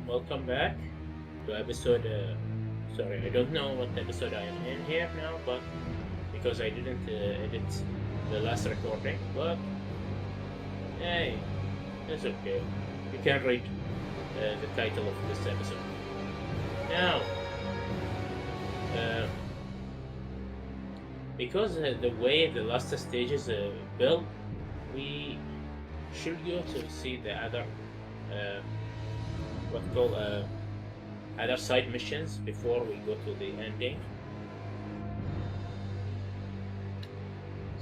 Welcome back to episode. Sorry, I don't know what episode I am in here now, but because I didn't edit the last recording, but hey, it's okay. You can read the title of this episode. Now, uh, because the way the last stage is built, we should go to see the other. What call other side missions before we go to the ending.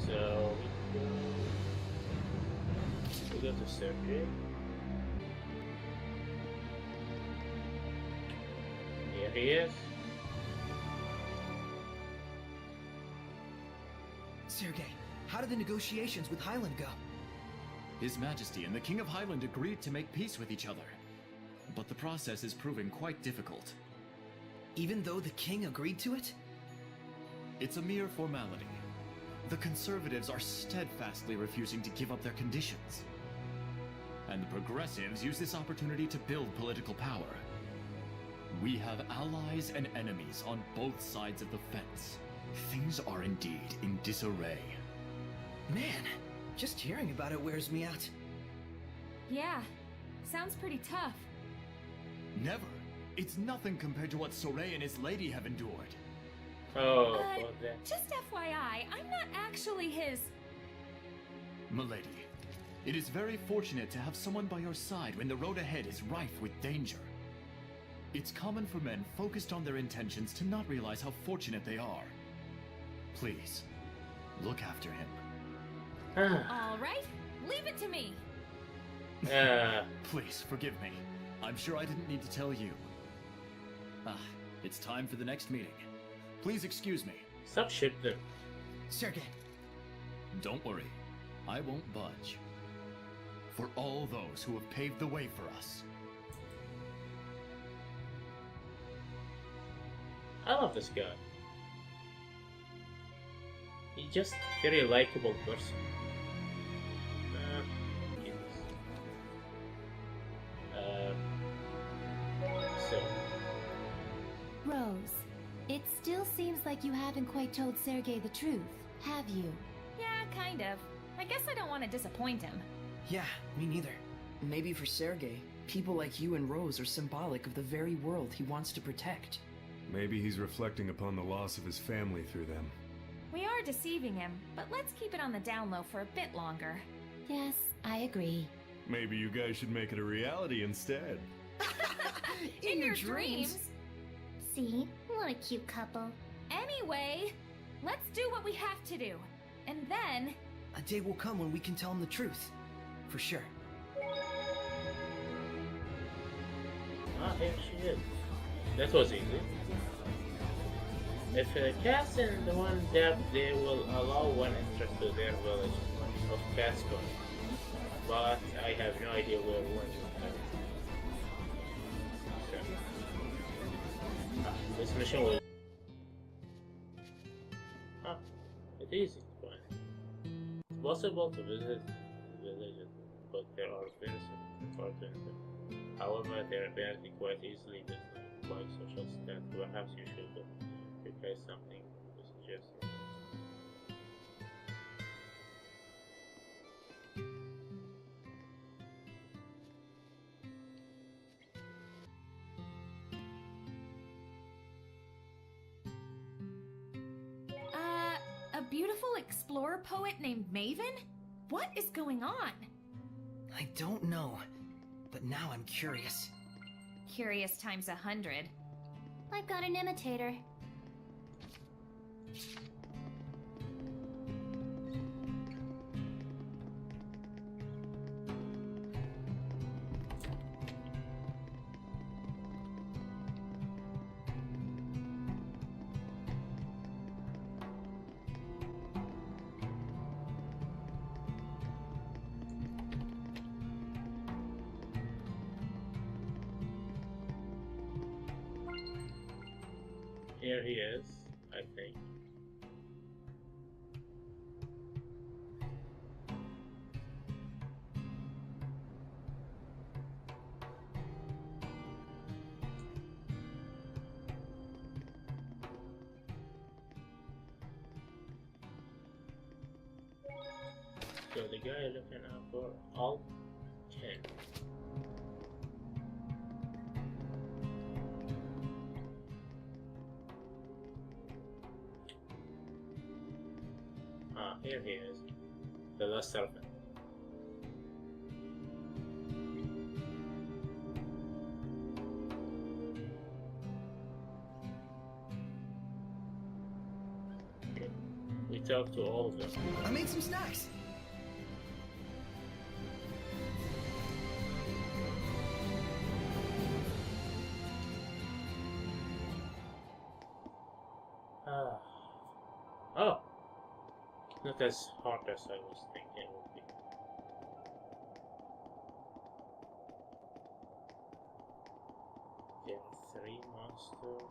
So we go to surgery. Here he is. Sergei, how did the negotiations with Highland go? His Majesty and the King of Highland agreed to make peace with each other. But the process is proving quite difficult. Even though the king agreed to it? It's a mere formality. The conservatives are steadfastly refusing to give up their conditions. And the progressives use this opportunity to build political power. We have allies and enemies on both sides of the fence. Things are indeed in disarray. Man, just hearing about it wears me out. Yeah, sounds pretty tough. Never. It's nothing compared to what Soray and his lady have endured. Oh, well then. Just FYI, I'm not actually his... Milady, it is very fortunate to have someone by your side when the road ahead is rife with danger. It's common for men focused on their intentions to not realize how fortunate they are. Please, look after him. All right, leave it to me. Please, forgive me. I'm sure I didn't need to tell you. It's time for the next meeting. Please excuse me. Stop shit them. Sergei. Don't worry. I won't budge. For all those who have paved the way for us. I love this guy. He's just very likable person. Yes. So. Rose, it still seems like you haven't quite told Sergei the truth, have you? Yeah, kind of. I guess I don't want to disappoint him. Yeah, me neither. Maybe for Sergei, people like you and Rose are symbolic of the very world he wants to protect. Maybe he's reflecting upon the loss of his family through them. We are deceiving him, but let's keep it on the down low for a bit longer. Yes, I agree. Maybe you guys should make it a reality instead. In your dreams. See? What a cute couple. Anyway, let's do what we have to do. And then... A day will come when we can tell him the truth. For sure. Ah, here she is. That was easy. If cats in the one depth, they will allow one entrance to their village of cats going. But I have no idea where one will have it. So, this mission will... it's easy to find. It's possible to visit villages, but there are very important. However, their ability quite easily does not apply social stats. Perhaps you should prepare something to suggest. A beautiful explorer poet named Maven? What is going on? I don't know, but now I'm curious. Curious times 100. I've got an imitator. Here he is, I think. So the guy looking out for all 10. Ah, here he is. The last servant. Okay. We talked to all of them. I made some snacks. Ah. Oh! Not as hard as I was thinking it would be. There are 3 monsters.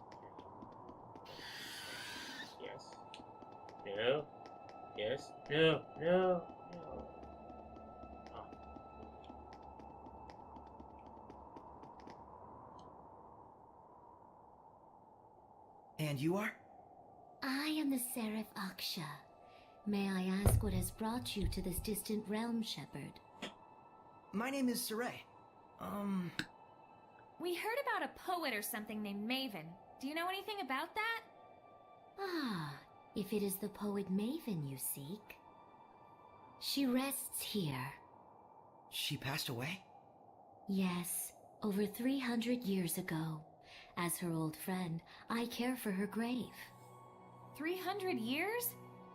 Yes. No. Yes. No. No. No. Ah. And you are? I am the Seraph Aksha. May I ask what has brought you to this distant realm, Shepherd? My name is Saray. We heard about a poet or something named Maven. Do you know anything about that? Ah, if it is the poet Maven you seek. She rests here. She passed away? Yes, over 300 years ago. As her old friend, I care for her grave. 300 years?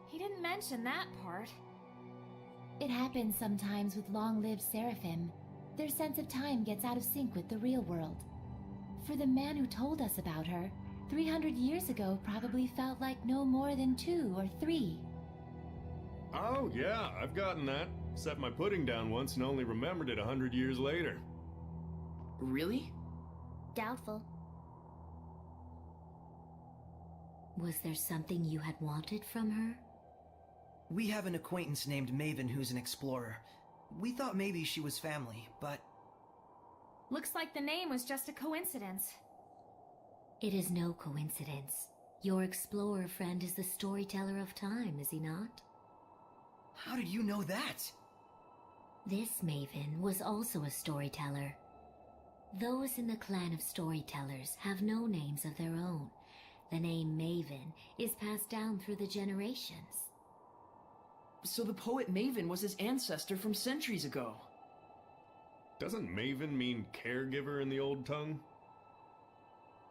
He didn't mention that part. It happens sometimes with long-lived seraphim. Their sense of time gets out of sync with the real world. For the man who told us about her, 300 years ago probably felt like no more than 2 or 3. Oh, yeah, I've gotten that. Set my pudding down once and only remembered it 100 years later. Really? Doubtful. Was there something you had wanted from her? We have an acquaintance named Maven who's an explorer. We thought maybe she was family, but... Looks like the name was just a coincidence. It is no coincidence. Your explorer friend is the storyteller of time, is he not? How did you know that? This Maven was also a storyteller. Those in the clan of storytellers have no names of their own. The name Maven is passed down through the generations. So the poet Maven was his ancestor from centuries ago. Doesn't Maven mean caregiver in the old tongue?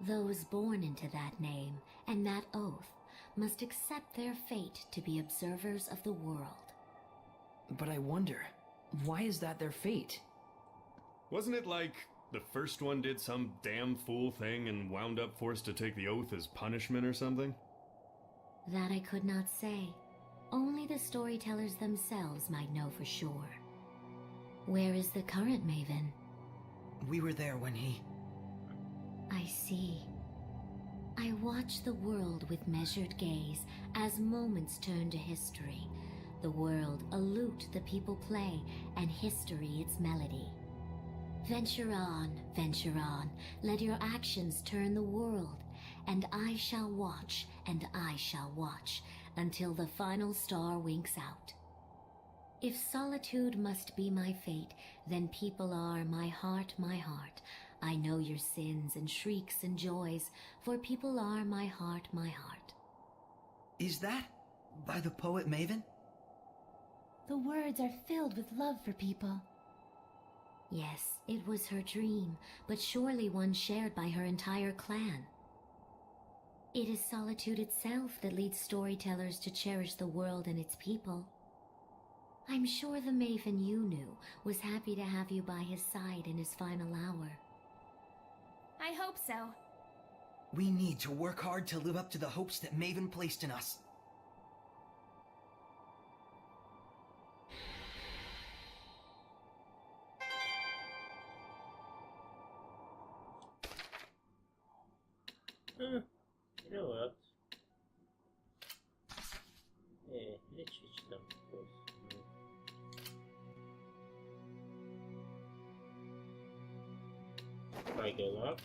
Those born into that name and that oath must accept their fate to be observers of the world. But I wonder, why is that their fate? Wasn't it like the first one did some damn fool thing and wound up forced to take the oath as punishment or something? That I could not say. Only the storytellers themselves might know for sure. Where is the current Maven? We were there when he... I see. I watch the world with measured gaze as moments turn to history. The world a lute the people play, and history its melody. Venture on, let your actions turn the world, and I shall watch, until the final star winks out. If solitude must be my fate, then people are my heart. I know your sins and shrieks and joys, for people are my heart. Is that by the poet Maven? The words are filled with love for people. Yes, it was her dream, but surely one shared by her entire clan. It is solitude itself that leads storytellers to cherish the world and its people. I'm sure the Maven you knew was happy to have you by his side in his final hour. I hope so. We need to work hard to live up to the hopes that Maven placed in us. You know what? Yeah, let's switch them first. Regular.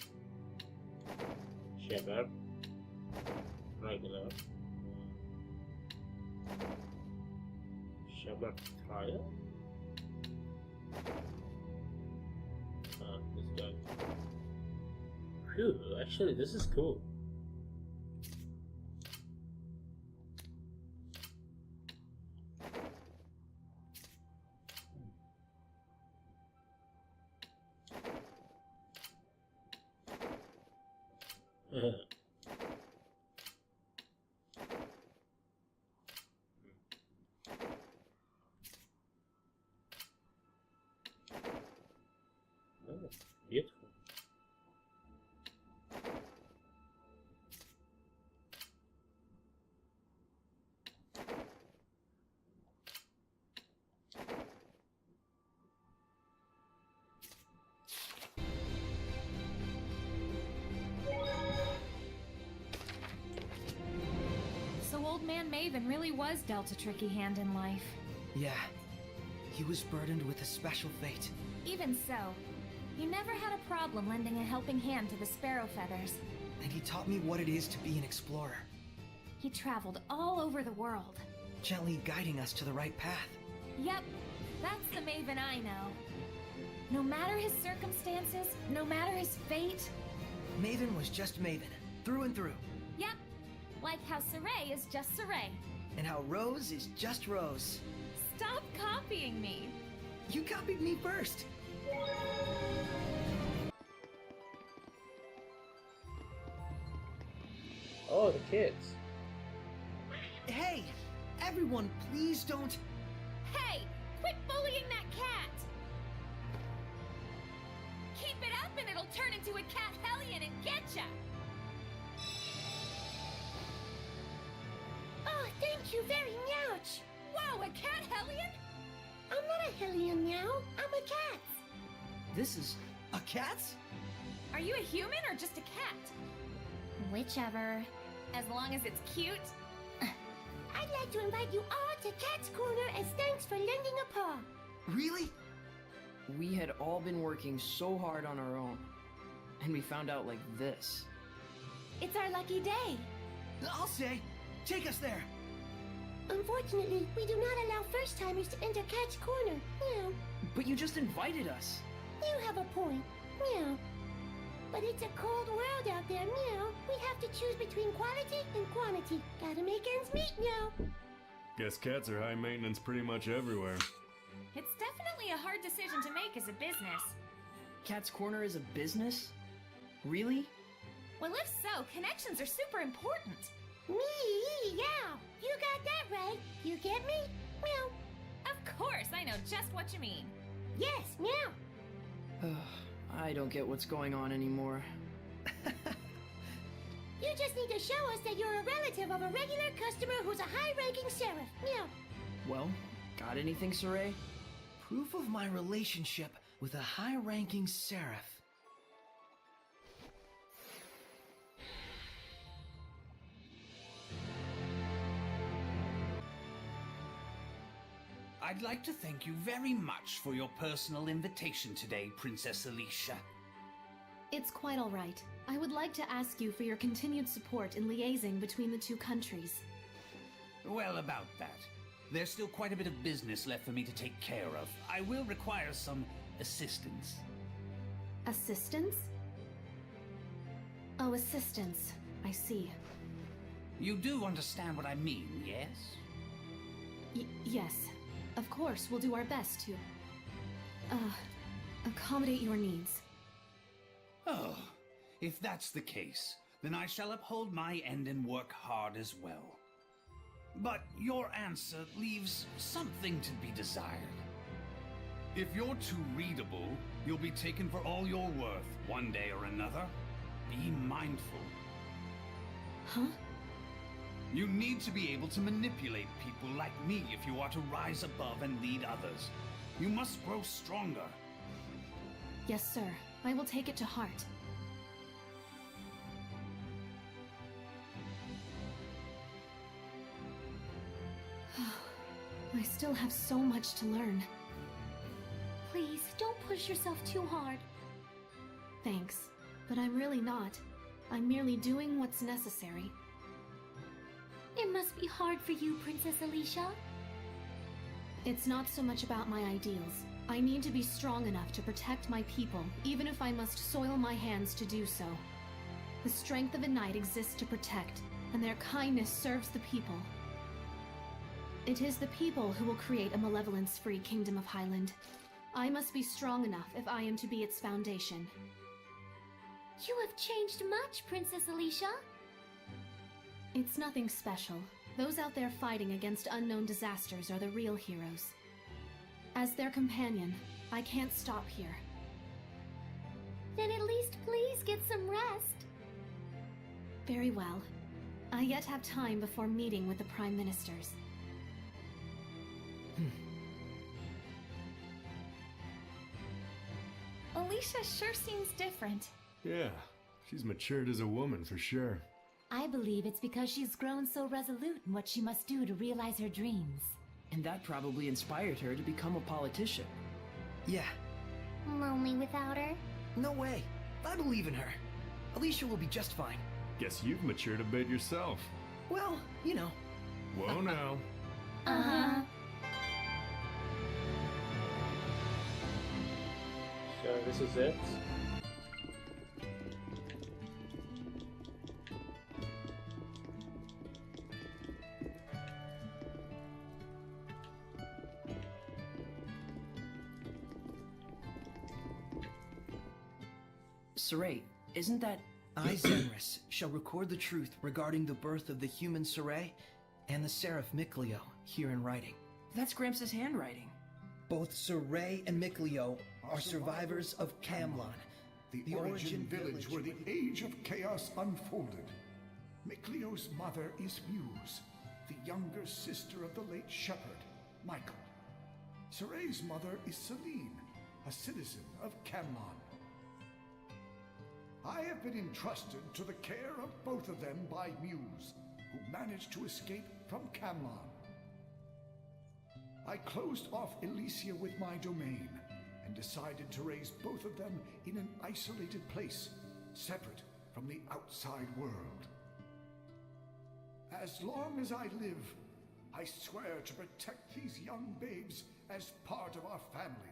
Shepherd. Regular. Sugar tile? This guy. Phew, actually this is cool. Oh, beautiful. So Old Man Maven really was dealt a tricky hand in life. Yeah, he was burdened with a special fate. Even so, he never had a problem lending a helping hand to the Sparrow Feathers. And he taught me what it is to be an explorer, He traveled all over the world. gently guiding us to the right path. Yep, that's the Maven I know. No matter his circumstances, no matter his fate, Maven was just Maven, through and through. yep, like how Saray is just Saray. And how Rose is just Rose. Stop copying me. You copied me first. Oh, the kids. Hey, everyone, please don't. Hey, quit bullying that cat! Keep it up and it'll turn into a cat hellion and getcha! Oh, thank you very much. Whoa, a cat hellion? I'm not a hellion now. I'm a cat. This is a cat's? Are you a human or just a cat? Whichever. As long as it's cute. I'd like to invite you all to Cat's Corner as thanks for lending a paw. Really? We had all been working so hard on our own, and we found out like this. It's our lucky day. I'll say. Take us there. Unfortunately, we do not allow first-timers to enter Cat's Corner. Meow. But you just invited us. You have a point. Meow. But it's a cold world out there, meow. We have to choose between quality and quantity. Gotta make ends meet, meow. Guess cats are high maintenance pretty much everywhere. It's definitely a hard decision to make as a business. Cat's Corner is a business? Really? Well, if so, connections are super important. Meow. You got that right. You get me? Meow. Of course, I know just what you mean. Yes, meow. I don't get what's going on anymore. You just need to show us that you're a relative of a regular customer who's a high-ranking seraph. Meow. Well, got anything, Saray? Proof of my relationship with a high-ranking seraph. I'd like to thank you very much for your personal invitation today, Princess Alicia. It's quite all right. I would like to ask you for your continued support in liaising between the two countries. Well, about that. There's still quite a bit of business left for me to take care of. I will require some assistance. Assistance? Oh, assistance. I see. You do understand what I mean, yes? Yes. Of course, we'll do our best to... accommodate your needs. Oh, if that's the case, then I shall uphold my end and work hard as well. But your answer leaves something to be desired. If you're too readable, you'll be taken for all you're worth one day or another. Be mindful. Huh? You need to be able to manipulate people like me if you are to rise above and lead others. You must grow stronger. Yes, sir. I will take it to heart. I still have so much to learn. Please, don't push yourself too hard. Thanks, but I'm really not. I'm merely doing what's necessary. It must be hard for you, Princess Alicia. It's not so much about my ideals. I need to be strong enough to protect my people, even if I must soil my hands to do so. The strength of a knight exists to protect, and their kindness serves the people. It is the people who will create a malevolence-free kingdom of Highland. I must be strong enough if I am to be its foundation. You have changed much, Princess Alicia. It's nothing special. Those out there fighting against unknown disasters are the real heroes. As their companion, I can't stop here. Then at least please get some rest. Very well. I yet have time before meeting with the Prime Ministers. Alicia sure seems different. Yeah, she's matured as a woman for sure. I believe it's because she's grown so resolute in what she must do to realize her dreams. And that probably inspired her to become a politician. Yeah, Lonely without her? no way. I believe in her. Alicia will be just fine. Guess you've matured a bit yourself. Well, you know. Whoa now. Uh-huh. So this is it. Saray, isn't that I, Zenris, shall record the truth regarding the birth of the human Saray and the seraph Mikleo here in writing? That's Gramps' handwriting. Both Saray and Mikleo are survivors of Camlon, The origin village where the age of chaos unfolded. Mikleo's mother is Muse, the younger sister of the late shepherd, Michael. Saray's mother is Celine, a citizen of Camlon. I have been entrusted to the care of both of them by Muse, who managed to escape from Camlon. I closed off Elysia with my domain, and decided to raise both of them in an isolated place, separate from the outside world. As long as I live, I swear to protect these young babes as part of our family.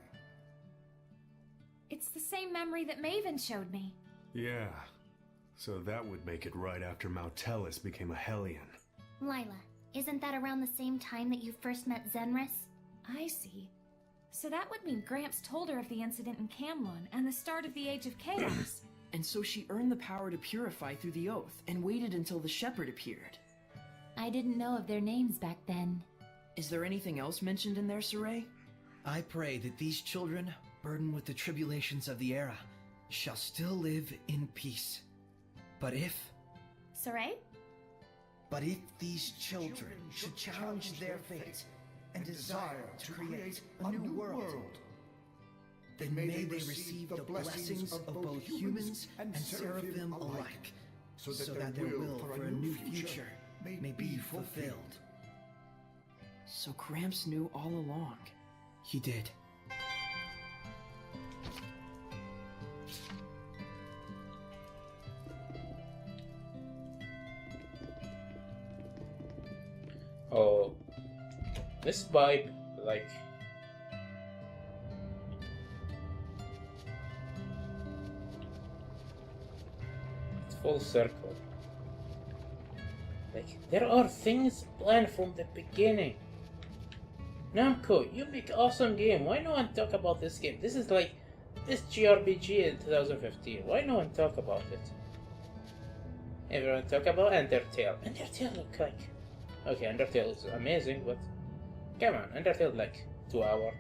It's the same memory that Maven showed me. Yeah. So that would make it right after Mautelis became a Hellion. Lila, isn't that around the same time that you first met Zenris? I see. So that would mean Gramps told her of the incident in Camlon and the start of the Age of Chaos. And so she earned the power to purify through the oath and waited until the shepherd appeared. I didn't know of their names back then. Is there anything else mentioned in there, Saray? I pray that these children, burdened with the tribulations of the era, shall still live in peace. But if Saray? these children should challenge their fate and desire to create a new world, then may they receive the blessings of both humans and seraphim alike, so that their will for a new future may be fulfilled. So Gramps knew all along. He did. Oh, this vibe, like, it's full circle. Like, there are things planned from the beginning. Namco, you make awesome game. Why no one talk about this game? This is like this GRPG in 2015. Why no one talk about it? Everyone talk about Undertale. Undertale look like... Okay, Undertale is amazing, but... Come on, Undertale like 2 hours.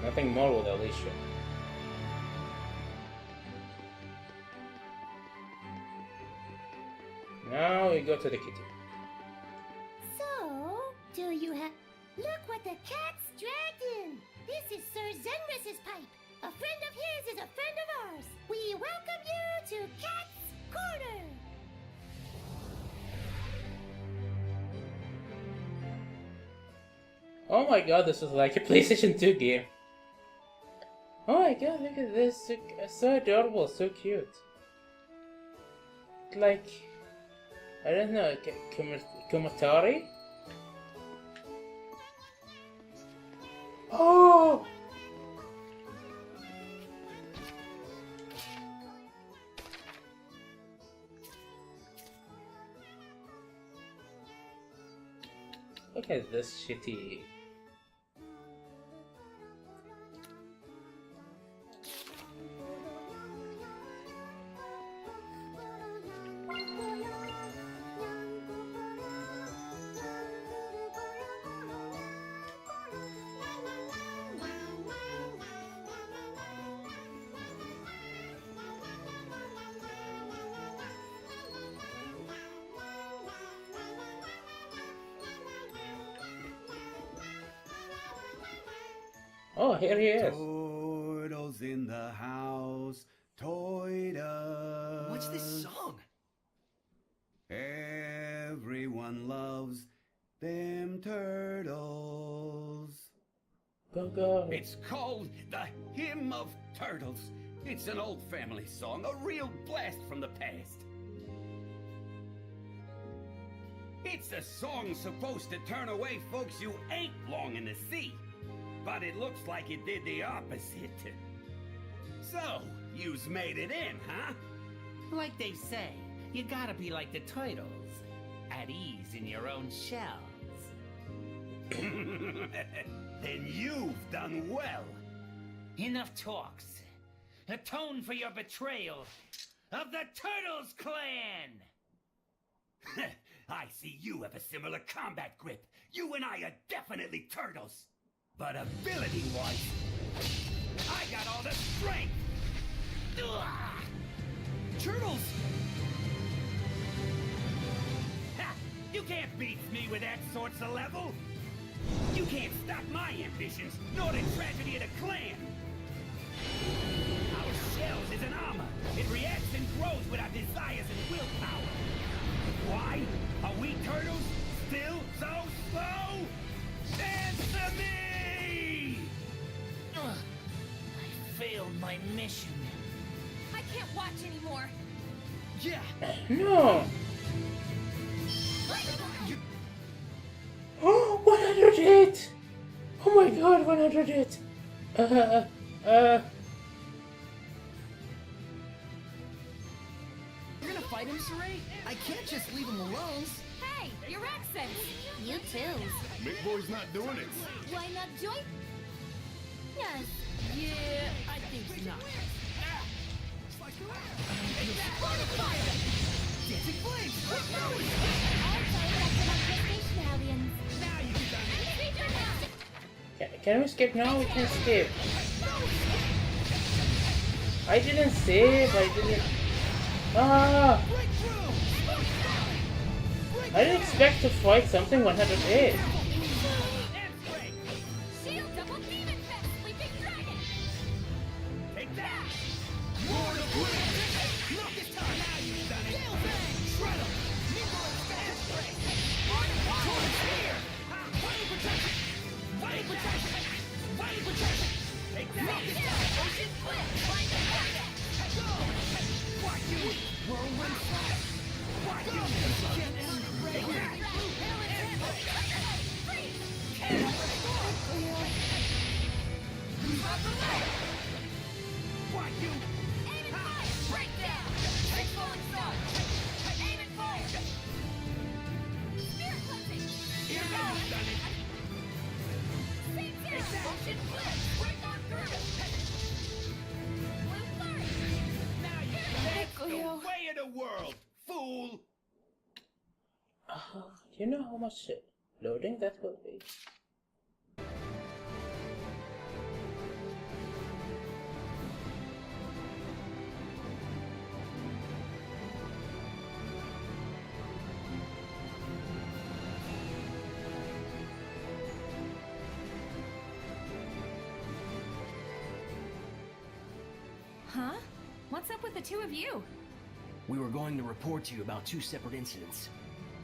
Nothing more with Alicia. Now we go to the kitty. So, do you have... Look what the cat's dragged in! This is Sir Zenris's pipe! A friend of his is a friend of ours! We welcome you to Cat's Corner! Oh my god, this is like a PlayStation 2 game. Oh my god, look at this. So adorable, so cute. Like, I don't know, Kumatari? Oh! Look at this shitty. Oh, here he is. Turtles in the house, toy-us. What's this song? Everyone loves them turtles. Go, go. It's called the Hymn of Turtles. It's an old family song, a real blast from the past. It's a song supposed to turn away folks who ain't long in the sea. But it looks like it did the opposite. So, you's made it in, huh? Like they say, you gotta be like the turtles, at ease in your own shells. Then you've done well. Enough talks. Atone for your betrayal of the Turtles Clan! I see you have a similar combat grip. You and I are definitely turtles. But ability-wise, I got all the strength! Ugh. Turtles! Ha! You can't beat me with that sorts of level! You can't stop my ambitions, nor the tragedy of the clan! Our shells is an armor. It reacts and grows with our desires and willpower. Why are we turtles still so slow? Answer me! I failed my mission. I can't watch anymore. Yeah. No. Oh, 108! Oh my god, 108! You're gonna fight him, Saray? I can't just leave him alone. Hey, your accent. You too. Big Boy's not doing it. Why not join? Yes. Yeah, I think not. Dancing flames! Also, that's on PlayStation aliens. Can we skip now? We can skip. I didn't save, I didn't... Ah! I didn't expect to fight something 108. Shield double demon fist, sleeping dragon. Take that! Lord of Wind! Not this time! Now you've done it! Gale Bang! Shredder! Nemo Fast Break! Torrent Spear! Fire Protection! Fire Protection! Fire Protection! Take that! Not this time! Ocean Flip! Find the target! Go! Watch you! Whirlwind Flash! Watch you! Get in! Take that! Watch you! Aim and fire! Breakdown! Big falling star! Aim and fire! Spirit cleansing! Here goes! Same zero! Ocean flip! Break on through! Blue flurry! Now that's the way of the world, fool! Do you know how much loading that will be? Huh? What's up with the two of you? We were going to report to you about two separate incidents.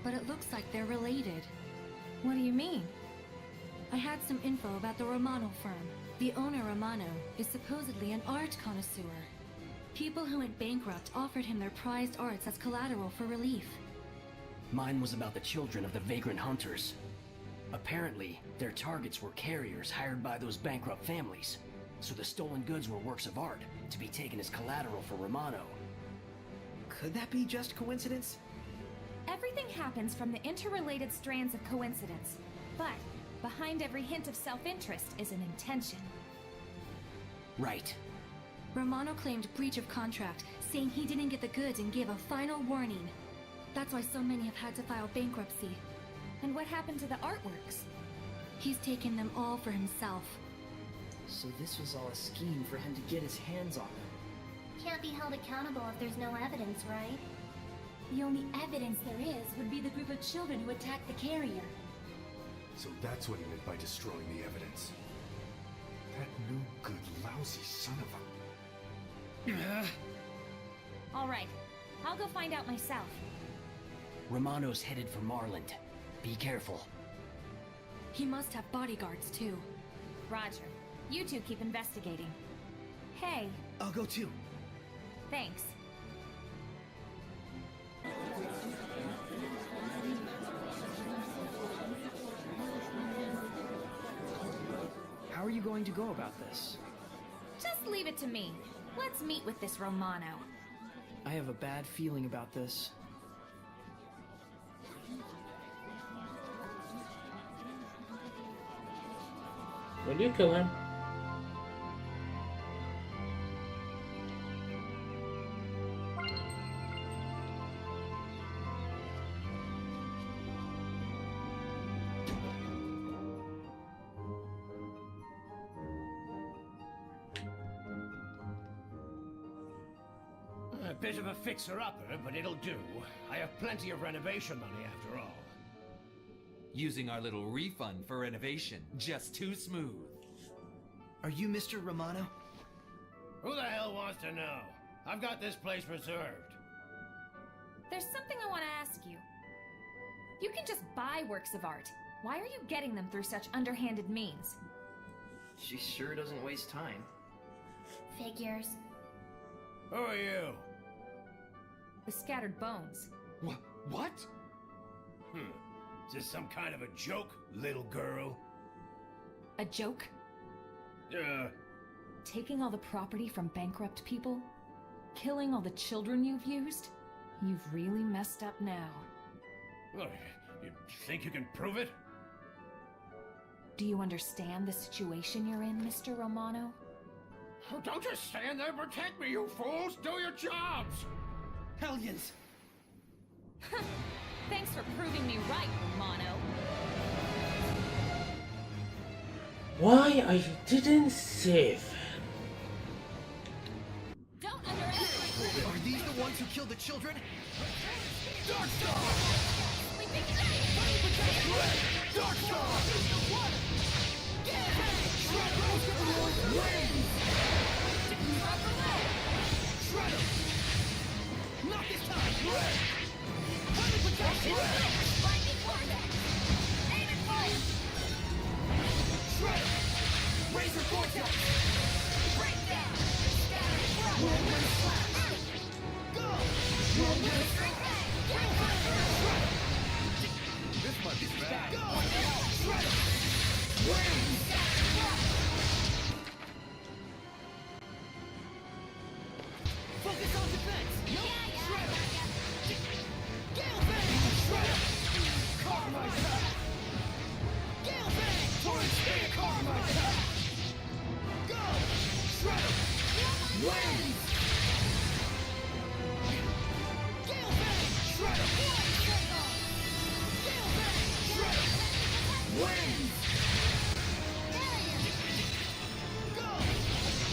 But it looks like they're related. What do you mean? I had some info about the Romano firm. The owner, Romano, is supposedly an art connoisseur. People who went bankrupt offered him their prized arts as collateral for relief. Mine was about the children of the vagrant hunters. Apparently, their targets were carriers hired by those bankrupt families. So the stolen goods were works of art to be taken as collateral for Romano. Could that be just coincidence? Everything happens from the interrelated strands of coincidence. But behind every hint of self-interest is an intention. Right. Romano claimed breach of contract, saying he didn't get the goods and gave a final warning. That's why so many have had to file bankruptcy. And what happened to the artworks? He's taken them all for himself. So this was all a scheme for him to get his hands on them. Can't be held accountable if there's no evidence, right? The only evidence there is would be the group of children who attacked the carrier. So that's what he meant by destroying the evidence. That no good, lousy son of a... All right, I'll go find out myself. Romano's headed for Marland. Be careful. He must have bodyguards, too. Roger. You two keep investigating. Hey. I'll go too. Thanks. How are you going to go about this? Just leave it to me. Let's meet with this Romano. I have a bad feeling about this. Will you kill him? A bit of a fixer-upper, but it'll do. I have plenty of renovation money after all. Using our little refund for renovation, just too smooth. Are you Mr. Romano? Who the hell wants to know? I've got this place reserved. There's something I want to ask you. You can just buy works of art. Why are you getting them through such underhanded means? She sure doesn't waste time. Figures. Who are you? The Scattered Bones. What? Is this some kind of a joke, little girl? A joke? Taking all the property from bankrupt people? Killing all the children you've used? You've really messed up now. Look, you think you can prove it? Do you understand the situation you're in, Mr. Romano? Oh, don't just stand there and protect me, you fools! Do your jobs! Hellions! Thanks for proving me right, Romano. Why I didn't save? Don't underestimate me! Are these the ones who killed the children? Darkstar! Darkstar! Shredder! Not this time! Friendly protection! Lightning Vortex! Aim and fire! Shredder! Razor Vortex! Breakdown! Scattering Flash! Whirlwind Flash! Go! Whirlwind Flash! Shredder! This might be bad. Go! Shredder! Win! Focus on defense! No! Shredder! Gale Bang! Shredder! Karma attack! Gale Bang! Torrent Spear! Karma attack! Go! Shredder! Wins! Gale Bang! Shredder! Gale Bang! Shredder! Wins! Go!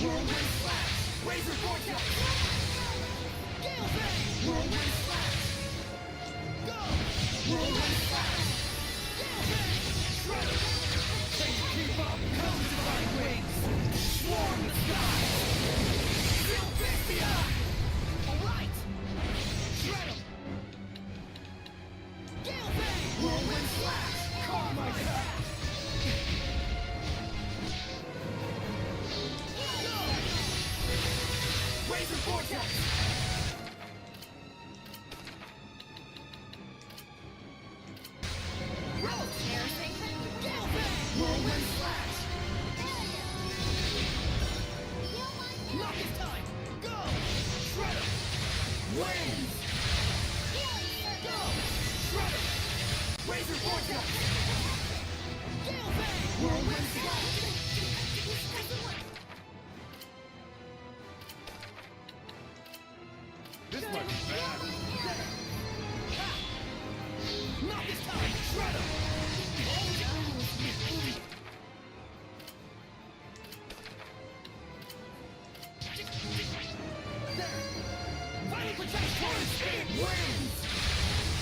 Whirlwind Slash! Razor Vortex! Gale Bang! Whirlwind Slash! Go! Whirlwind Slash! Gale Bang! Shredder! Can't keep up! Come to my wings! Swarm the sky! Gale Bang! This might be bad. Not this time! Shred him! There! Final project towards speed wins!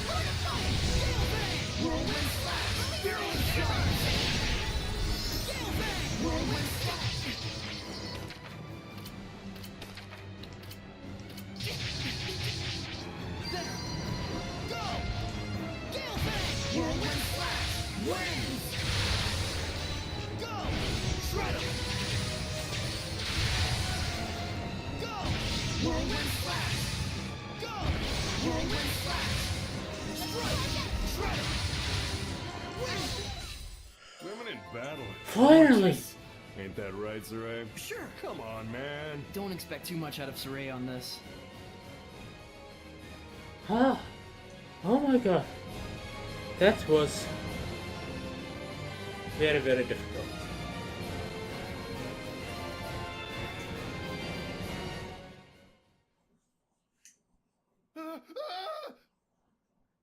Fortify! Gale Bang! Whirlwind Slash! Virulent Charge! Gale Bang! Whirlwind Slash! There! Go! Gale Bang! Whirlwind Slash! Wins! Go! Shred him! Go! Whirlwind Slash! Go! Whirlwind Slash! Strike! Shred him! Win! Women in battle. Finally! Ain't that right, Saray? Sure. Come on, man. Don't expect too much out of Saray on this. Ah! Oh my god. That was very, very difficult.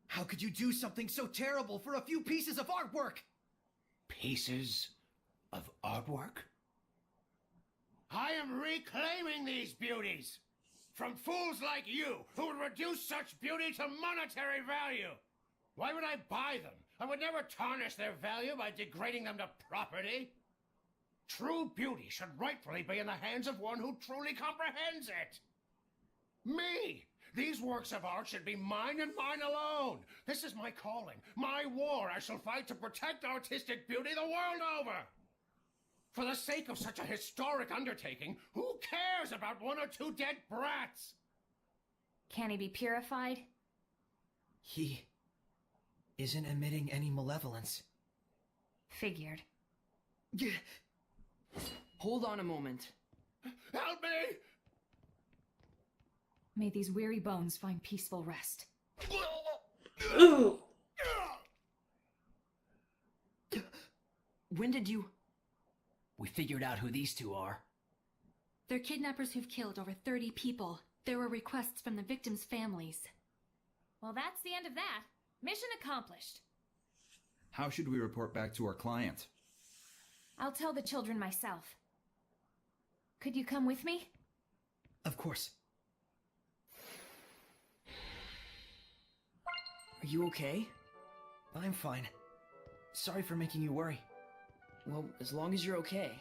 How could you do something so terrible for a few pieces of artwork? Pieces of artwork? I am reclaiming these beauties from fools like you who would reduce such beauty to monetary value. Why would I buy them? I would never tarnish their value by degrading them to property. True beauty should rightfully be in the hands of one who truly comprehends it. Me! These works of art should be mine and mine alone. This is my calling, my war. I shall fight to protect artistic beauty the world over. For the sake of such a historic undertaking, who cares about one or two dead brats? Can he be purified? He isn't emitting any malevolence. Figured. Hold on a moment. Help me! May these weary bones find peaceful rest. When did you... We figured out who these two are. They're kidnappers who've killed over 30 people. There were requests from the victims' families. Well, that's the end of that. Mission accomplished. How should we report back to our client? I'll tell the children myself. Could you come with me? Of course. Are you okay? I'm fine. Sorry for making you worry. Well, as long as you're okay.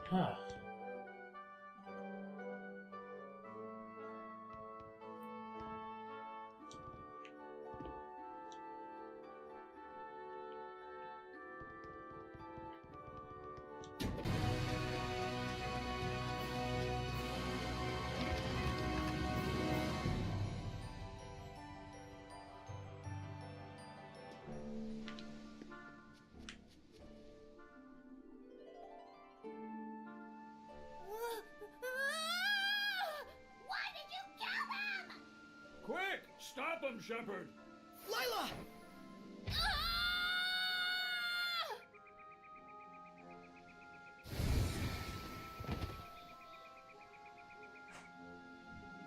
Huh. Why did you kill them? Quick! Stop him, Shepard! Lila!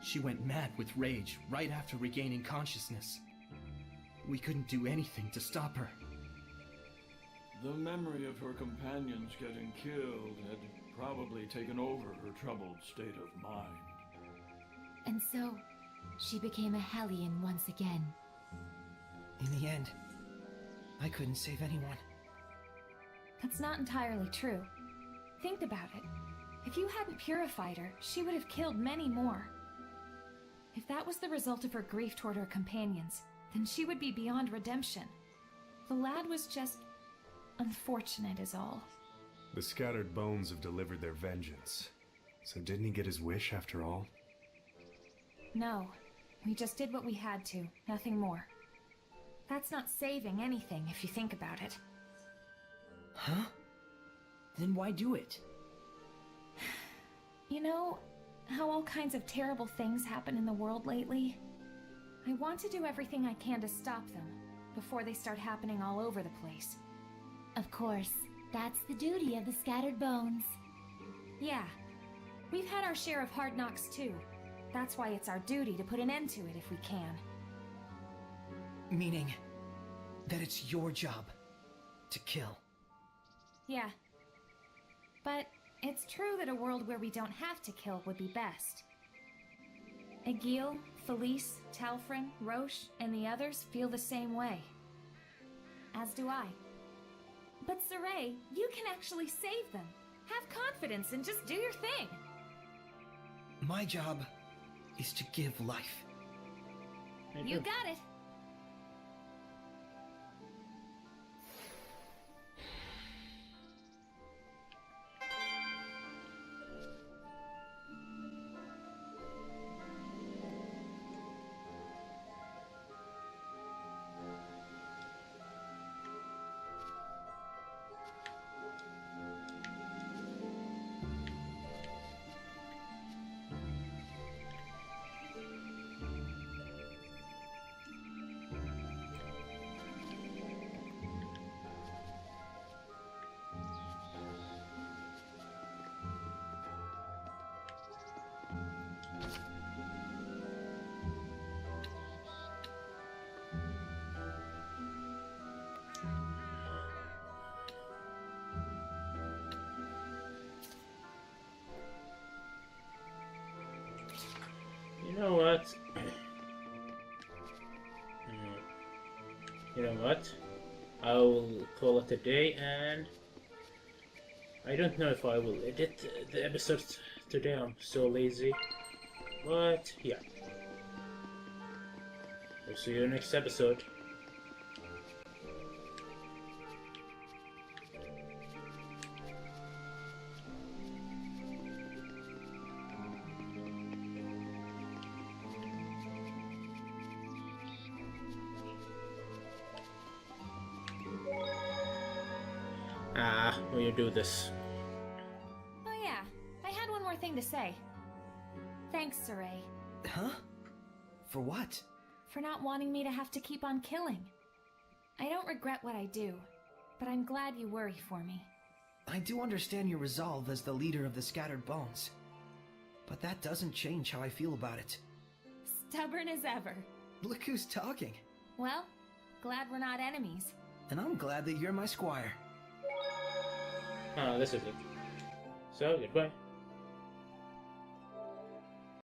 She went mad with rage right after regaining consciousness. We couldn't do anything to stop her. The memory of her companions getting killed had probably taken over her troubled state of mind. And so, she became a Hellion once again. In the end, I couldn't save anyone. That's not entirely true. Think about it. If you hadn't purified her, she would have killed many more. If that was the result of her grief toward her companions, then she would be beyond redemption. The lad was just unfortunate is all. The scattered bones have delivered their vengeance. So didn't he get his wish after all? No. We just did what we had to, nothing more. That's not saving anything if you think about it. Huh? Then why do it? You know how all kinds of terrible things happen in the world lately? I want to do everything I can to stop them before they start happening all over the place. Of course, that's the duty of the Scattered Bones. Yeah. We've had our share of hard knocks too. That's why it's our duty to put an end to it if we can. Meaning that it's your job to kill. Yeah. But it's true that a world where we don't have to kill would be best. Egil, Felice, Talfrin, Roche, and the others feel the same way. As do I. But Saray, you can actually save them. Have confidence and just do your thing. My job is to give life. You got it. You know what? You know what? I'll call it a day, and I don't know if I will edit the episodes today. I'm so lazy. But yeah. We'll see you next episode. When you do this. Oh yeah, I had one more thing to say. Thanks, Saray. Huh? For what? For not wanting me to have to keep on killing. I don't regret what I do, but I'm glad you worry for me. I do understand your resolve as the leader of the Scattered Bones. But that doesn't change how I feel about it. Stubborn as ever. Look who's talking. Well, glad we're not enemies. And I'm glad that you're my squire. This is it. So, goodbye.